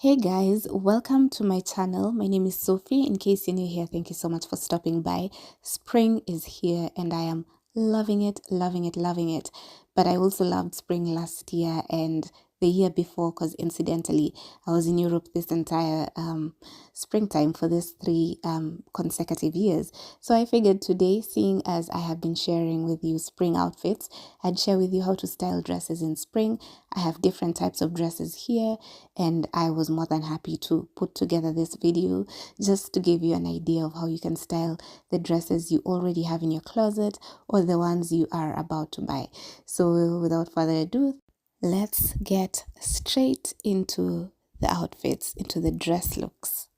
Hey guys, welcome to my channel. My name is Sophie. In case you're new here, thank you so much for stopping by. Spring is here and I am loving it, loving it, loving it. But I also loved spring last year and the year before because incidentally, I was in Europe this entire springtime for these three consecutive years. So I figured today, seeing as I have been sharing with you spring outfits, I'd share with you how to style dresses in spring. I have different types of dresses here and I was more than happy to put together this video just to give you an idea of how you can style the dresses you already have in your closet or the ones you are about to buy. So without further ado, let's get straight into the outfits, into the dress looks.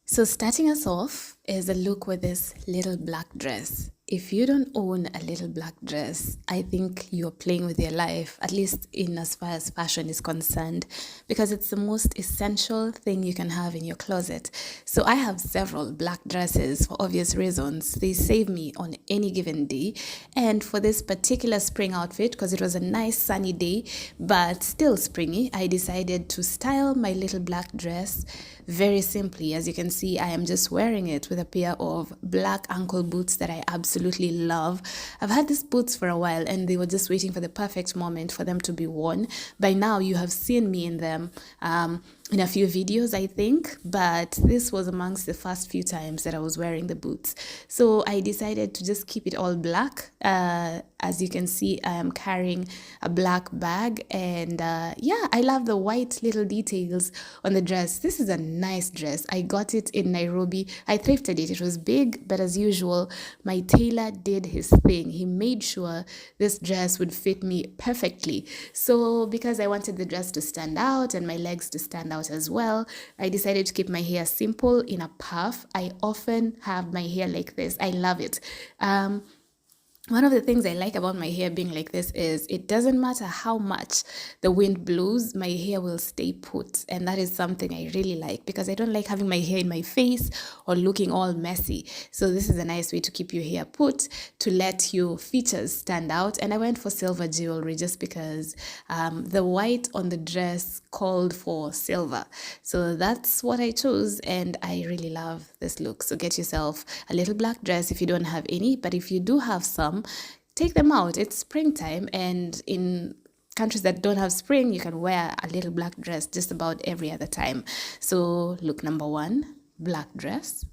So starting us off is a look with this little black dress. If you don't own a little black dress, I think you're playing with your life, at least in as far as fashion is concerned, because it's the most essential thing you can have in your closet. So I have several black dresses for obvious reasons. They save me on any given day. And for this particular spring outfit, because it was a nice sunny day, but still springy, I decided to style my little black dress very simply. As you can see, I am just wearing it with a pair of black ankle boots that I absolutely love. I've had these boots for a while and they were just waiting for the perfect moment for them to be worn. By now, you have seen me in them in a few videos, I think, but this was amongst the first few times that I was wearing the boots. So I decided to just keep it all black. As you can see, I am carrying a black bag and yeah, I love the white little details on the dress. This is a nice dress. I got it in Nairobi. I thrifted it. It was big, but as usual, my tailor did his thing. He made sure this dress would fit me perfectly. So because I wanted the dress to stand out and my legs to stand out as well, I decided to keep my hair simple in a puff. I often have my hair like this. I love it. One of the things I like about my hair being like this is it doesn't matter how much the wind blows, my hair will stay put. And that is something I really like because I don't like having my hair in my face or looking all messy. So this is a nice way to keep your hair put, to let your features stand out. And I went for silver jewelry just because the white on the dress called for silver. So that's what I chose and I really love this look. So get yourself a little black dress if you don't have any, but if you do have some, take them out. It's springtime and in countries that don't have spring, you can wear a little black dress just about every other time. So look number one, black dress.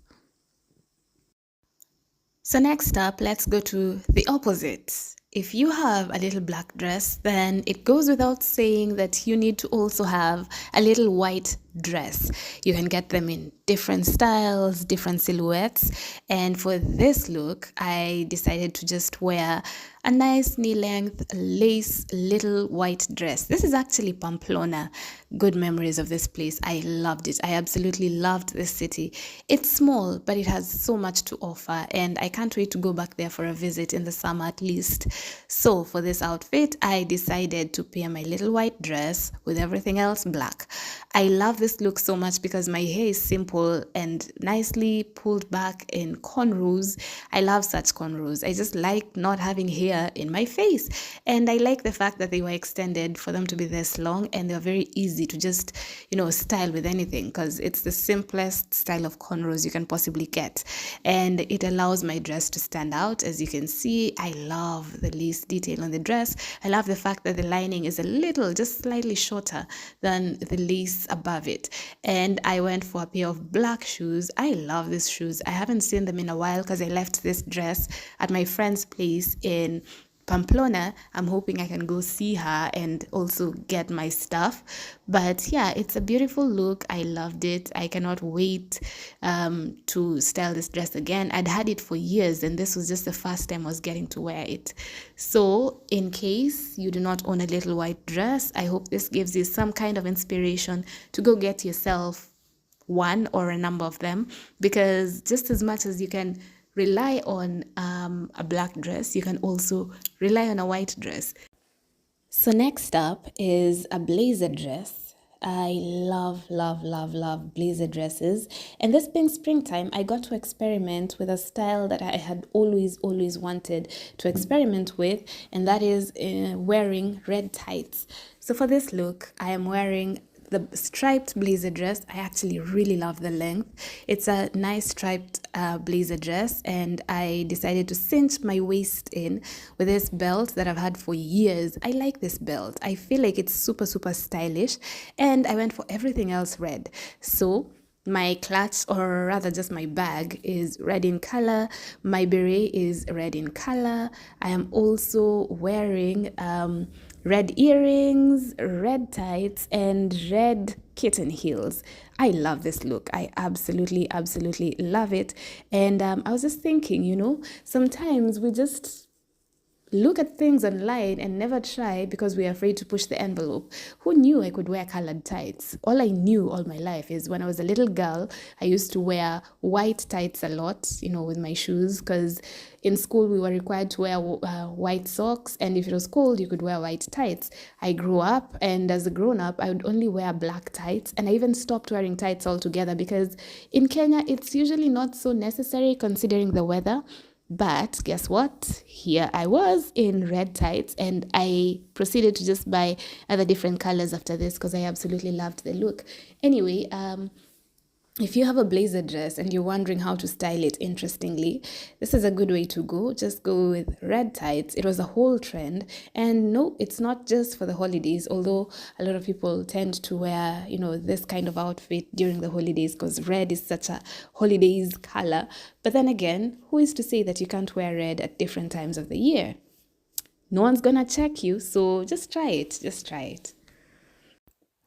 So next up, let's go to the opposite. If you have a little black dress, then it goes without saying that you need to also have a little white dress. You can get them in different styles, different silhouettes. And for this look, I decided to just wear a nice knee-length lace little white dress. This is actually Pamplona. Good memories of this place. I loved it. I absolutely loved this city. It's small, but it has so much to offer. And I can't wait to go back there for a visit in the summer at least. So for this outfit, I decided to pair my little white dress with everything else black. I love this look so much because my hair is simple and nicely pulled back in cornrows. I love such cornrows. I just like not having hair in my face. And I like the fact that they were extended for them to be this long and they're very easy to just, style with anything because it's the simplest style of cornrows you can possibly get. And it allows my dress to stand out. As you can see, I love the lace detail on the dress. I love the fact that the lining is a little, just slightly shorter than the lace above it. And I went for a pair of black shoes. I love these shoes. I haven't seen them in a while because I left this dress at my friend's place in Pamplona. I'm hoping I can go see her and also get my stuff. But yeah, it's a beautiful look. I loved it. I cannot wait to style this dress again. I'd had it for years and this was just the first time I was getting to wear it. So in case you do not own a little white dress, I hope this gives you some kind of inspiration to go get yourself one or a number of them, because just as much as you can rely on a black dress, you can also rely on a white dress. So next up is a blazer dress. I love, love, love, love blazer dresses. And this being springtime, I got to experiment with a style that I had always wanted to experiment with, and that is wearing red tights. So for this look, I am wearing the striped blazer dress. I actually really love the length. It's a nice striped blazer dress, and I decided to cinch my waist in with this belt that I've had for years. I like this belt. I feel like it's super, super stylish, and I went for everything else red. So my clutch, or rather just my bag, is red in color. My beret is red in color. I am also wearing red earrings, red tights, and red kitten heels. I love this look. I absolutely, absolutely love it. And I was just thinking, sometimes we just look at things online and never try because we're afraid to push the envelope. Who knew I could wear colored tights? All I knew all my life is when I was a little girl, I used to wear white tights a lot, with my shoes, because in school we were required to wear white socks, and if it was cold, you could wear white tights. I grew up, and as a grown up, I would only wear black tights, and I even stopped wearing tights altogether because in Kenya, it's usually not so necessary considering the weather. But guess what? Here I was in red tights, and I proceeded to just buy other different colors after this because I absolutely loved the look. Anyway, if you have a blazer dress and you're wondering how to style it interestingly, this is a good way to go. Just go with red tights. It was a whole trend. And no, it's not just for the holidays, although a lot of people tend to wear, this kind of outfit during the holidays because red is such a holidays color. But then again, who is to say that you can't wear red at different times of the year? No one's gonna check you, so just try it. Just try it.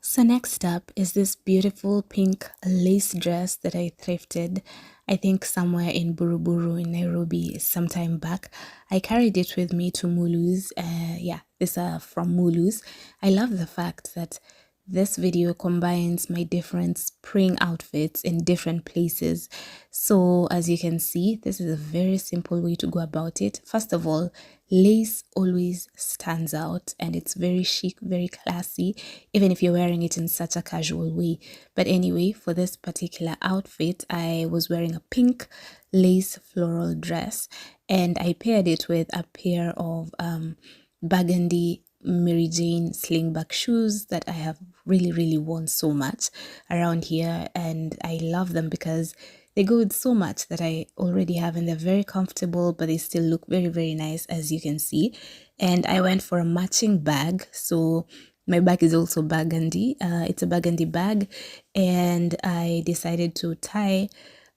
So next up is this beautiful pink lace dress that I thrifted, I think somewhere in Buruburu in Nairobi some time back. I carried it with me to Mulu's. These are from Mulu's. I love the fact that this video combines my different spring outfits in different places. So as you can see, this is a very simple way to go about it. First of all, lace always stands out and it's very chic, very classy, even if you're wearing it in such a casual way. But anyway, for this particular outfit, I was wearing a pink lace floral dress and I paired it with a pair of burgundy Mary Jane slingback shoes that I have really worn so much around here, and I love them because they go with so much that I already have, and they're very comfortable, but they still look very nice, as you can see. And I went for a matching bag, so my bag is also burgundy. It's a burgundy bag, and I decided to tie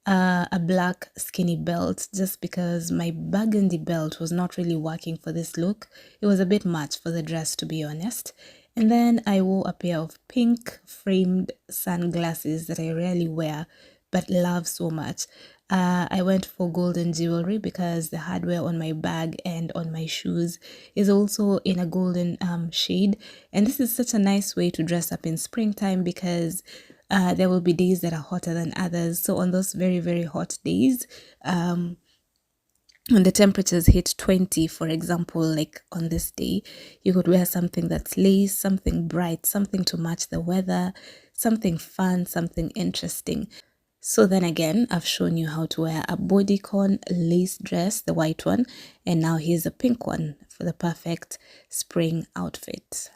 a black skinny belt just because my burgundy belt was not really working for this look. It was a bit much for the dress, to be honest. And then I wore a pair of pink framed sunglasses that I rarely wear but love so much. I went for golden jewelry because the hardware on my bag and on my shoes is also in a golden shade. And this is such a nice way to dress up in springtime because there will be days that are hotter than others. So on those very hot days, when the temperatures hit 20, for example, like on this day, you could wear something that's lace, something bright, something to match the weather, something fun, something interesting. So then again, I've shown you how to wear a bodycon lace dress, the white one, and now here's a pink one for the perfect spring outfit.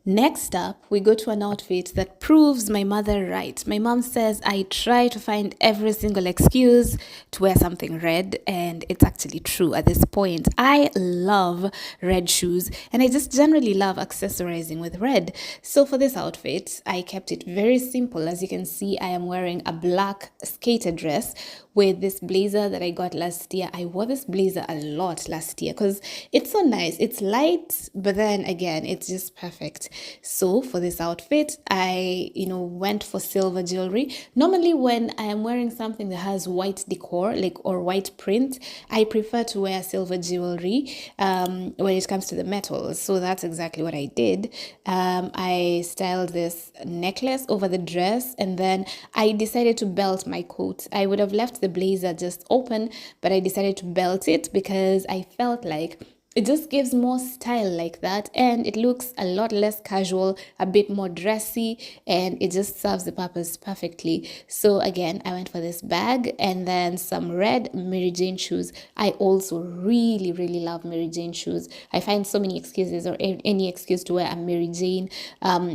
Next up, we go to an outfit that proves my mother right. My mom says I try to find every single excuse to wear something red, and it's actually true at this point. I love red shoes, and I just generally love accessorizing with red. So for this outfit, I kept it very simple. As you can see, I am wearing a black skater dress with this blazer that I got last year. I wore this blazer a lot last year because it's so nice. It's light, but then again, it's just perfect. So for this outfit, I, went for silver jewelry. Normally when I am wearing something that has white decor, or white print, I prefer to wear silver jewelry when it comes to the metals. So that's exactly what I did. I styled this necklace over the dress, and then I decided to belt my coat. I would have left the blazer just open, but I decided to belt it because I felt like it just gives more style like that, and it looks a lot less casual, a bit more dressy, and it just serves the purpose perfectly. So again, I went for this bag and then some red Mary Jane shoes. I also really love Mary Jane shoes. I find so many excuses, or any excuse, to wear a Mary Jane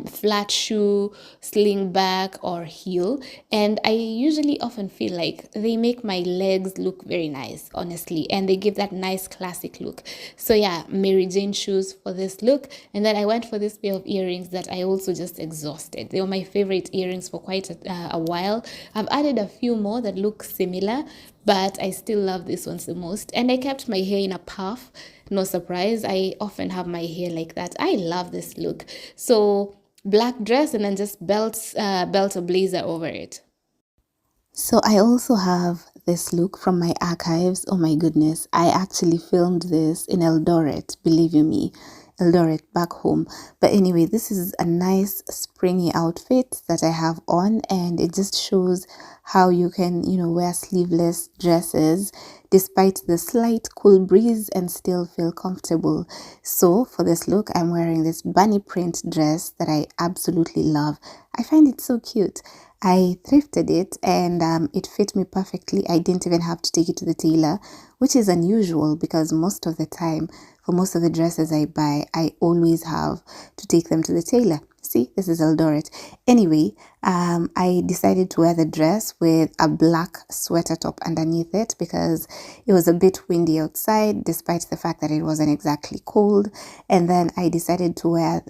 flat shoe, sling back, or heel, and I usually often feel like they make my legs look very nice, honestly, and they give that nice classic look. So yeah, Mary Jane shoes for this look. And then I went for this pair of earrings that I also just exhausted. They were my favorite earrings for quite a while. I've added a few more that look similar, but I still love these ones the most. And I kept my hair in a puff. No surprise, I often have my hair like that. I love this look. So black dress and then just belt or blazer over it. So I also have this look from my archives. Oh my goodness, I actually filmed this in Eldoret, believe you me, Eldoret back home. But anyway, this is a nice springy outfit that I have on, and it just shows how you can, wear sleeveless dresses despite the slight cool breeze and still feel comfortable. So for this look, I'm wearing this bunny print dress that I absolutely love. I find it so cute. I thrifted it, and it fit me perfectly. I didn't even have to take it to the tailor, which is unusual because most of the time, for most of the dresses I buy, I always have to take them to the tailor. See, this is Eldoret. Anyway, I decided to wear the dress with a black sweater top underneath it because it was a bit windy outside, despite the fact that it wasn't exactly cold. And then I decided to wear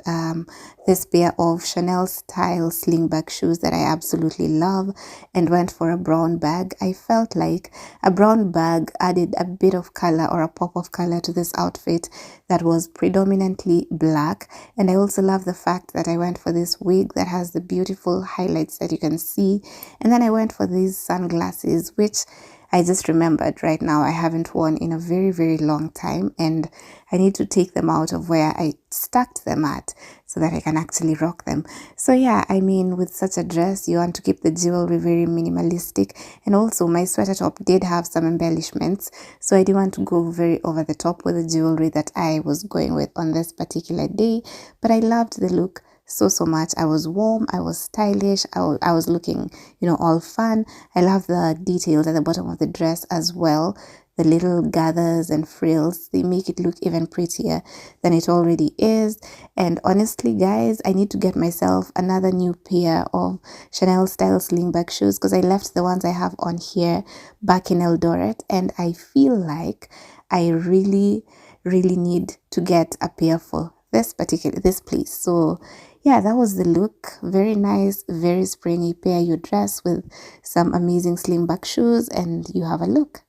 this pair of Chanel style slingback shoes that I absolutely love, and went for a brown bag. I felt like a brown bag added a bit of color, or a pop of color, to this outfit that was predominantly black. And I also love the fact that I went for this wig that has the beautiful highlights that you can see. And then I went for these sunglasses, which I just remembered right now I haven't worn in a very long time, and I need to take them out of where I stacked them at so that I can actually rock them. So yeah, I mean, with such a dress, you want to keep the jewelry very minimalistic. And also my sweater top did have some embellishments, so I didn't want to go very over the top with the jewelry that I was going with on this particular day. But I loved the look so much. I was warm, I was stylish, I was looking, all fun. I love the details at the bottom of the dress as well. The little gathers and frills, they make it look even prettier than it already is. And honestly, guys, I need to get myself another new pair of Chanel style slingback shoes because I left the ones I have on here back in Eldoret, and I feel like I really need to get a pair for this place. So yeah, that was the look. Very nice, very springy. Pair your dress with some amazing slingback shoes and you have a look.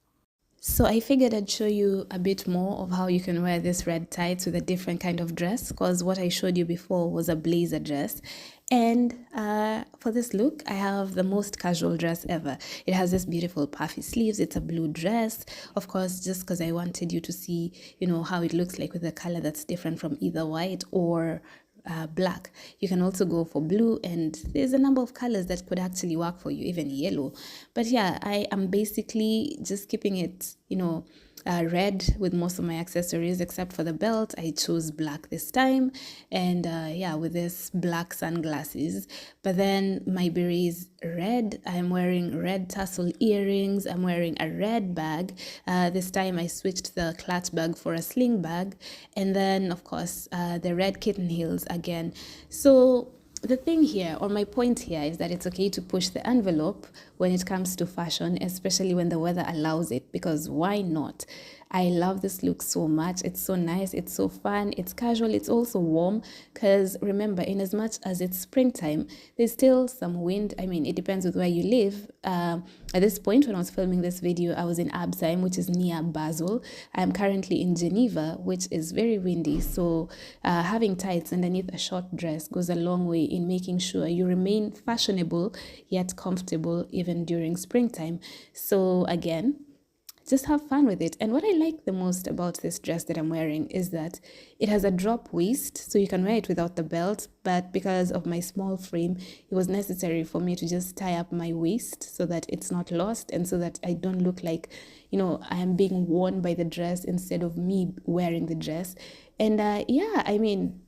So I figured I'd show you a bit more of how you can wear this red tights with a different kind of dress, because what I showed you before was a blazer dress. And for this look, I have the most casual dress ever. It has this beautiful puffy sleeves. It's a blue dress, of course, just because I wanted you to see, how it looks like with a color that's different from either white or black. You can also go for blue, and there's a number of colors that could actually work for you, even yellow. But yeah, I am basically just keeping it, red with most of my accessories, except for the belt. I chose black this time, and yeah, with this black sunglasses. But then my beret is red. I'm wearing red tassel earrings. I'm wearing a red bag. This time I switched the clutch bag for a sling bag, and then of course the red kitten heels again. So the thing here, or my point here, is that it's okay to push the envelope when it comes to fashion, especially when the weather allows it, because why not? I love this look so much. It's so nice. It's so fun. It's casual. It's also warm, because remember, in as much as it's springtime, there's still some wind. I mean, it depends with where you live. At this point, when I was filming this video, I was in Absheim, which is near Basel. I'm currently in Geneva, which is very windy. So having tights underneath a short dress goes a long way in making sure you remain fashionable yet comfortable even during springtime. So again, just have fun with it. And what I like the most about this dress that I'm wearing is that it has a drop waist, so you can wear it without the belt, but because of my small frame, it was necessary for me to just tie up my waist so that it's not lost and so that I don't look like, I am being worn by the dress instead of me wearing the dress. And yeah, I mean,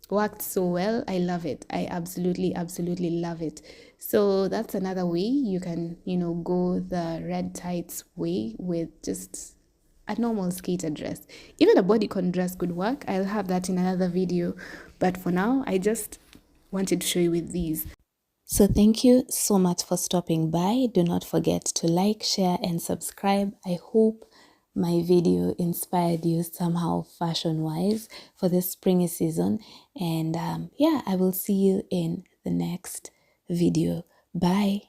worked so well. I love it. I absolutely, absolutely love it. So that's another way you can, go the red tights way with just a normal skater dress. Even a bodycon dress could work. I'll have that in another video. But for now, I just wanted to show you with these. So thank you so much for stopping by. Do not forget to like, share, and subscribe. I hope my video inspired you somehow fashion-wise for the springy season. And yeah, I will see you in the next video. Bye.